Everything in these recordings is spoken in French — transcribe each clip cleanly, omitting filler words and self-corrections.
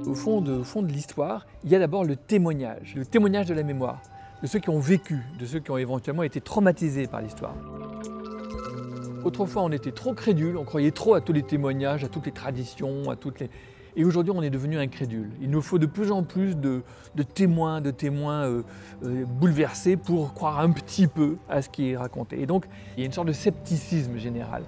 Au fond de l'histoire, il y a d'abord le témoignage de la mémoire, de ceux qui ont vécu, de ceux qui ont éventuellement été traumatisés par l'histoire. Autrefois, on était trop crédules, on croyait trop à tous les témoignages, à toutes les traditions, Et aujourd'hui, on est devenu incrédule. Il nous faut de plus en plus de témoins bouleversés pour croire un petit peu à ce qui est raconté. Et donc, il y a une sorte de scepticisme général.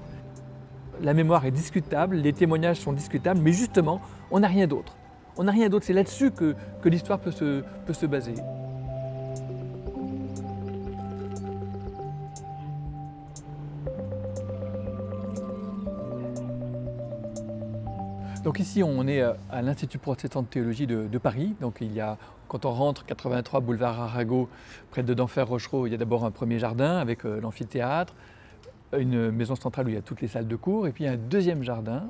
La mémoire est discutable, les témoignages sont discutables, mais justement, on n'a rien d'autre. On n'a rien d'autre, c'est là-dessus que l'histoire peut se baser. Donc ici, on est à l'Institut protestant de théologie de Paris. Donc quand on rentre 83 boulevard Arago, près de Denfert Rochereau, il y a d'abord un premier jardin avec l'amphithéâtre, une maison centrale où il y a toutes les salles de cours, et puis un deuxième jardin.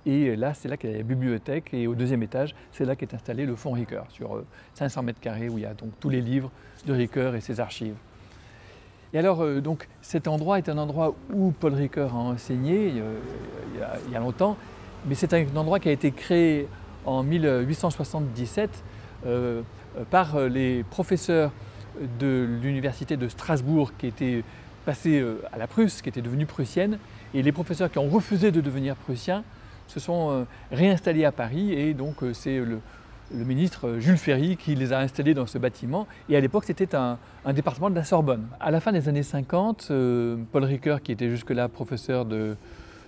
Et là, c'est là qu'il y a la bibliothèque, et au deuxième étage, c'est là qu'est installé le fonds Ricoeur, sur 500 mètres carrés, où il y a donc tous les livres de Ricoeur et ses archives. Et alors, donc, cet endroit est un endroit où Paul Ricoeur a enseigné il y a longtemps, mais c'est un endroit qui a été créé en 1877 par les professeurs de l'université de Strasbourg qui étaient passés à la Prusse, qui était devenue prussienne, et les professeurs qui ont refusé de devenir prussiens se sont réinstallés à Paris, et donc c'est le ministre Jules Ferry qui les a installés dans ce bâtiment. Et à l'époque, c'était un département de la Sorbonne. À la fin des années 50, Paul Ricoeur, qui était jusque-là professeur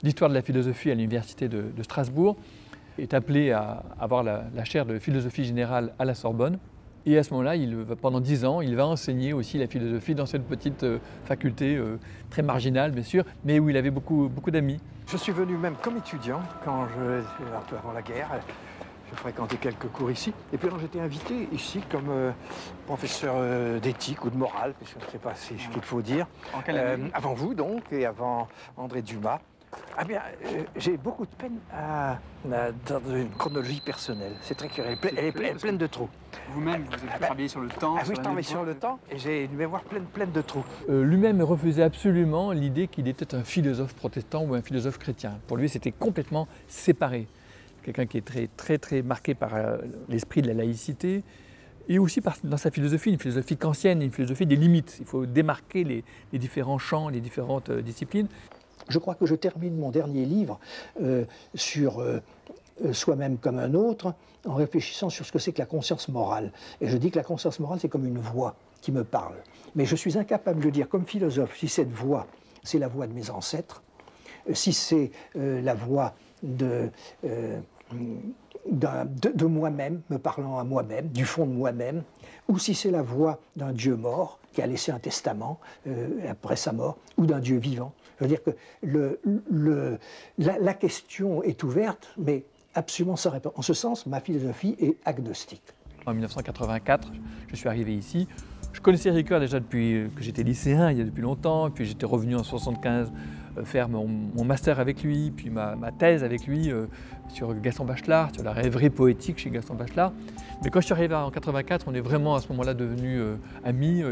d'histoire de la philosophie à l'université de Strasbourg, est appelé à avoir la chaire de philosophie générale à la Sorbonne. Et à ce moment-là, pendant 10 ans, il va enseigner aussi la philosophie dans cette petite faculté très marginale, bien sûr, mais où il avait beaucoup d'amis. Je suis venu même comme étudiant, un peu avant la guerre. J'ai fréquenté quelques cours ici. Et puis alors j'étais invité ici comme professeur d'éthique ou de morale, parce que je ne sais pas ce qu'il faut dire. En quelle année ? Avant vous donc, et avant André Dumas. Ah bien, j'ai beaucoup de peine dans une chronologie personnelle. C'est très curieux, elle est pleine de trous. Vous-même, vous avez travaillé sur le temps. Ah oui, je travaille sur le temps et j'ai une mémoire pleine de trous. Lui-même refusait absolument l'idée qu'il était un philosophe protestant ou un philosophe chrétien. Pour lui, c'était complètement séparé. Quelqu'un qui est très marqué par l'esprit de la laïcité et aussi dans sa philosophie, une philosophie kantienne, une philosophie des limites. Il faut démarquer les différents champs, les différentes disciplines. Je crois que je termine mon dernier livre sur Soi-même comme un autre, en réfléchissant sur ce que c'est que la conscience morale. Et je dis que la conscience morale, c'est comme une voix qui me parle. Mais je suis incapable de dire, comme philosophe, si cette voix, c'est la voix de mes ancêtres, si c'est la voix de moi-même, me parlant à moi-même, du fond de moi-même, ou si c'est la voix d'un Dieu mort qui a laissé un testament après sa mort, ou d'un Dieu vivant. Je veux dire que la question est ouverte, mais absolument sans réponse. En ce sens, ma philosophie est agnostique. En 1984, je suis arrivé ici. Je connaissais Ricoeur déjà depuis que j'étais lycéen, il y a depuis longtemps, puis j'étais revenu en 1975 faire mon master avec lui, puis ma thèse avec lui sur Gaston Bachelard, sur la rêverie poétique chez Gaston Bachelard. Mais quand je suis arrivé en 1984, on est vraiment à ce moment-là devenus amis.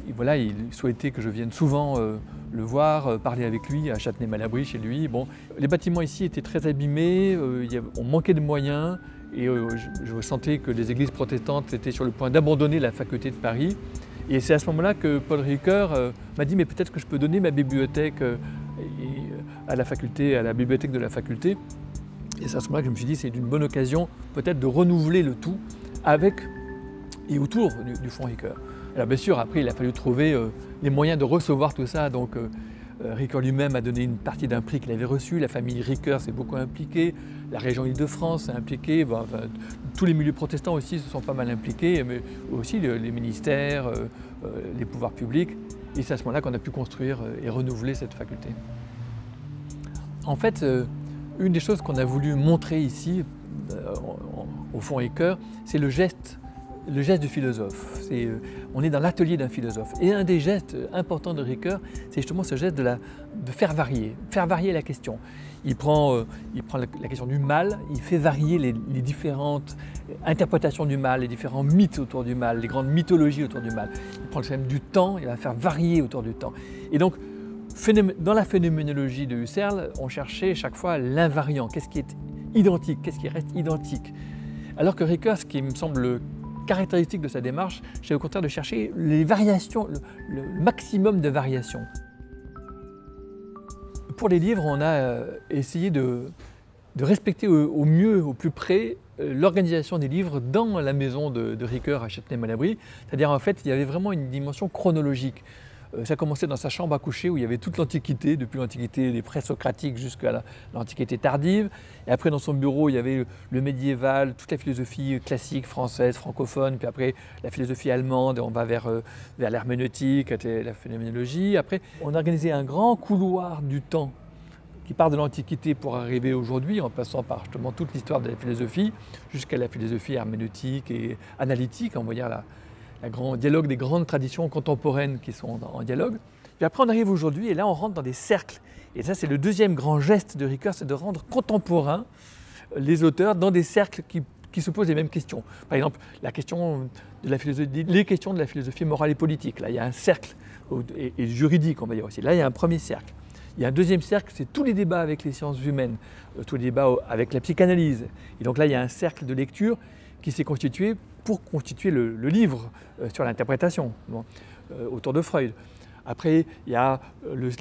Il souhaitait que je vienne souvent le voir, parler avec lui à Châtenay-Malabry chez lui. Bon, les bâtiments ici étaient très abîmés, on manquait de moyens. Et je sentais que les églises protestantes étaient sur le point d'abandonner la faculté de Paris. Et c'est à ce moment-là que Paul Ricoeur m'a dit « mais peut-être que je peux donner ma bibliothèque à la faculté, à la bibliothèque de la faculté ». Et c'est à ce moment-là que je me suis dit c'est une bonne occasion peut-être de renouveler le tout avec et autour du fonds Ricoeur. Alors bien sûr, après il a fallu trouver les moyens de recevoir tout ça. Donc Ricoeur lui-même a donné une partie d'un prix qu'il avait reçu, la famille Ricoeur s'est beaucoup impliquée, la région Île-de-France s'est impliquée, tous les milieux protestants aussi se sont pas mal impliqués, mais aussi les ministères, les pouvoirs publics. Et c'est à ce moment-là qu'on a pu construire et renouveler cette faculté. En fait, une des choses qu'on a voulu montrer ici, au fonds Ricoeur, c'est le geste du philosophe. On est dans l'atelier d'un philosophe. Et un des gestes importants de Ricoeur, c'est justement ce geste de faire varier la question. Il prend la question du mal, il fait varier les différentes interprétations du mal, les différents mythes autour du mal, les grandes mythologies autour du mal. Il prend le thème du temps, il va faire varier autour du temps. Et donc, Dans la phénoménologie de Husserl, on cherchait chaque fois l'invariant, qu'est-ce qui est identique, qu'est-ce qui reste identique. Alors que Ricoeur, ce qui me semble caractéristique de sa démarche, c'est au contraire de chercher les variations, le maximum de variations. Pour les livres, on a essayé de respecter au mieux, au plus près, l'organisation des livres dans la maison de Ricoeur à Châtenay-Malabry. C'est-à-dire en fait, il y avait vraiment une dimension chronologique. Ça commençait dans sa chambre à coucher où il y avait toute l'Antiquité, depuis l'Antiquité des présocratiques jusqu'à l'Antiquité tardive. Et après, dans son bureau, il y avait le médiéval, toute la philosophie classique, française, francophone, puis après la philosophie allemande, et on va vers l'herméneutique, la phénoménologie. Après, on a organisé un grand couloir du temps qui part de l'Antiquité pour arriver aujourd'hui, en passant par justement toute l'histoire de la philosophie, jusqu'à la philosophie herméneutique et analytique, on va dire le grand dialogue des grandes traditions contemporaines qui sont en dialogue. Puis après, on arrive aujourd'hui et là, on rentre dans des cercles. Et ça, c'est le deuxième grand geste de Ricoeur, c'est de rendre contemporains les auteurs dans des cercles qui se posent les mêmes questions. Par exemple, les questions de la philosophie morale et politique. Là, il y a un cercle, et juridique, on va dire aussi. Là, il y a un premier cercle. Il y a un deuxième cercle, c'est tous les débats avec les sciences humaines, tous les débats avec la psychanalyse. Et donc là, il y a un cercle de lecture qui s'est constitué pour constituer le livre sur l'interprétation, autour de Freud. Après, il y a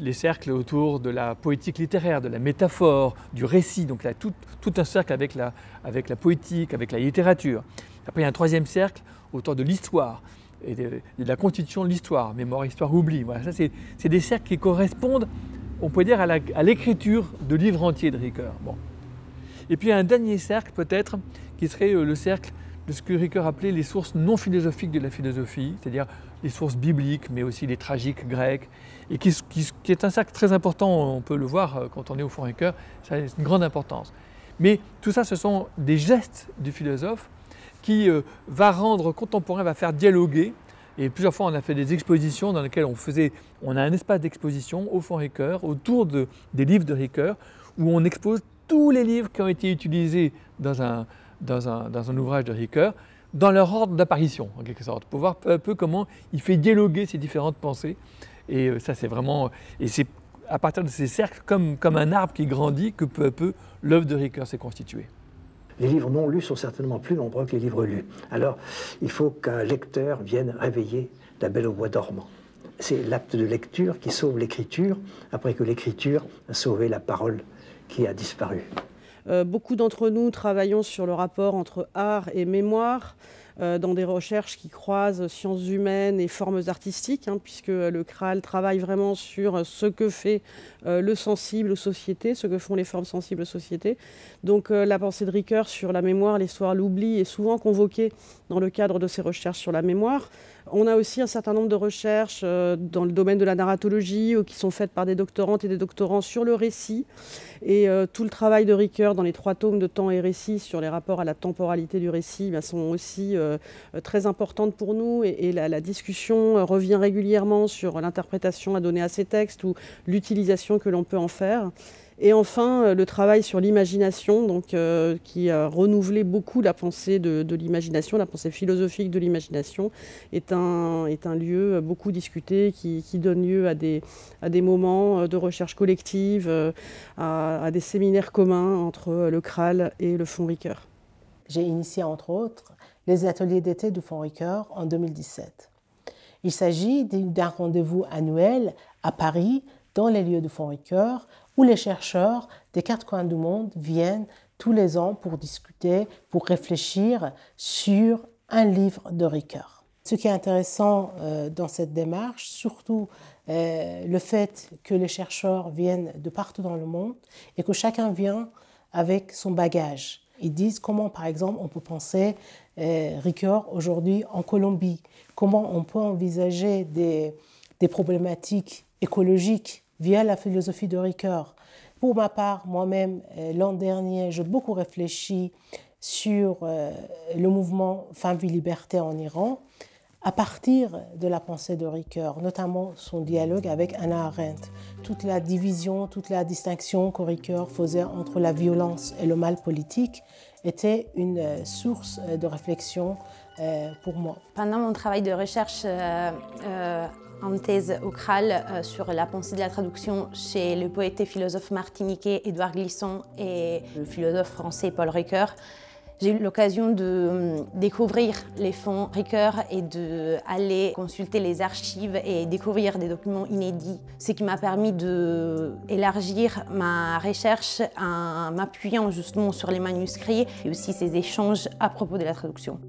les cercles autour de la poétique littéraire, de la métaphore, du récit. Donc là, tout un cercle avec la poétique, avec la littérature. Après, il y a un troisième cercle autour de l'histoire et de la constitution de l'histoire, mémoire, histoire, oubli. Voilà, ça, c'est des cercles qui correspondent, on peut dire, à l'écriture de livres entiers de Ricoeur. Bon. Et puis, il y a un dernier cercle, peut-être, qui serait le cercle de ce que Ricoeur appelait les sources non philosophiques de la philosophie, c'est-à-dire les sources bibliques, mais aussi les tragiques grecs, et qui est un cercle très important, on peut le voir quand on est au fond Ricoeur, ça a une grande importance. Mais tout ça, ce sont des gestes du philosophe qui va rendre contemporain, va faire dialoguer, et plusieurs fois on a fait des expositions dans lesquelles on a un espace d'exposition au fond Ricoeur, autour des livres de Ricoeur, où on expose tous les livres qui ont été utilisés dans un ouvrage de Ricoeur, dans leur ordre d'apparition, en quelque sorte, pour voir peu à peu comment il fait dialoguer ces différentes pensées. Et ça, c'est vraiment... Et c'est à partir de ces cercles, comme un arbre qui grandit, que peu à peu, l'œuvre de Ricoeur s'est constituée. Les livres non lus sont certainement plus nombreux que les livres lus. Alors, il faut qu'un lecteur vienne réveiller la Belle au bois dormant. C'est l'acte de lecture qui sauve l'écriture, après que l'écriture a sauvé la parole qui a disparu. Beaucoup d'entre nous travaillons sur le rapport entre art et mémoire, dans des recherches qui croisent sciences humaines et formes artistiques, puisque le CRAL travaille vraiment sur ce que fait le sensible aux sociétés, ce que font les formes sensibles aux sociétés. Donc la pensée de Ricoeur sur la mémoire, l'histoire, l'oubli est souvent convoquée dans le cadre de ces recherches sur la mémoire. On a aussi un certain nombre de recherches dans le domaine de la narratologie qui sont faites par des doctorantes et des doctorants sur le récit. Et tout le travail de Ricoeur dans les 3 tomes de Temps et Récit sur les rapports à la temporalité du récit sont aussi très importantes pour nous. Et la discussion revient régulièrement sur l'interprétation à donner à ces textes ou l'utilisation que l'on peut en faire. Et enfin, le travail sur l'imagination, qui a renouvelé beaucoup la pensée de l'imagination, la pensée philosophique de l'imagination, est un lieu beaucoup discuté qui donne lieu à des moments de recherche collective, à des séminaires communs entre le CRAL et le Fonds Ricoeur. J'ai initié entre autres les ateliers d'été du Fonds Ricoeur en 2017. Il s'agit d'un rendez-vous annuel à Paris, dans les lieux du Fonds Ricoeur, où les chercheurs des 4 coins du monde viennent tous les ans pour discuter, pour réfléchir sur un livre de Ricoeur. Ce qui est intéressant dans cette démarche, surtout le fait que les chercheurs viennent de partout dans le monde et que chacun vient avec son bagage. Ils disent comment, par exemple, on peut penser Ricoeur aujourd'hui en Colombie, comment on peut envisager des problématiques écologiques via la philosophie de Ricoeur. Pour ma part, moi-même, l'an dernier, j'ai beaucoup réfléchi sur le mouvement Femmes, Vie, Liberté en Iran, à partir de la pensée de Ricoeur, notamment son dialogue avec Hannah Arendt. Toute la division, toute la distinction que Ricoeur faisait entre la violence et le mal politique était une source de réflexion pour moi. Pendant mon travail de recherche en thèse au CRAL sur la pensée de la traduction chez le poète et philosophe martiniquais Édouard Glissant et le philosophe français Paul Ricoeur. J'ai eu l'occasion de découvrir les fonds Ricoeur et d'aller consulter les archives et découvrir des documents inédits, ce qui m'a permis d'élargir ma recherche en m'appuyant justement sur les manuscrits et aussi ces échanges à propos de la traduction.